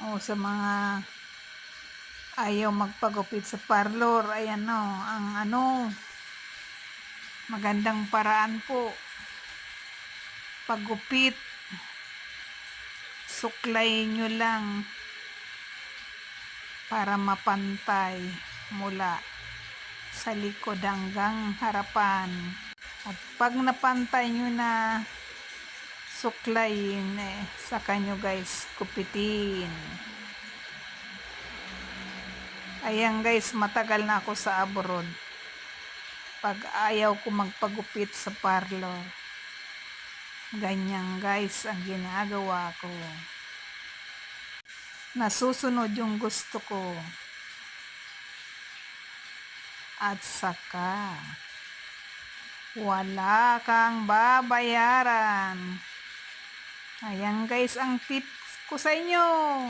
O sa mga ayaw magpagupit sa parlor, ayan o, ang magandang paraan po. Paggupit, suklay nyo lang para mapantay mula sa likod hanggang harapan. At pag napantay nyo na, suklayin, saka nyo guys kupitin. Ayan guys, matagal na ako sa abroad. Pag ayaw ko magpagupit sa parlor, ganyan guys ang ginagawa ko. Nasusunod yung gusto ko. At saka, wala kang babayaran. Ayan guys ang tip ko sa inyo.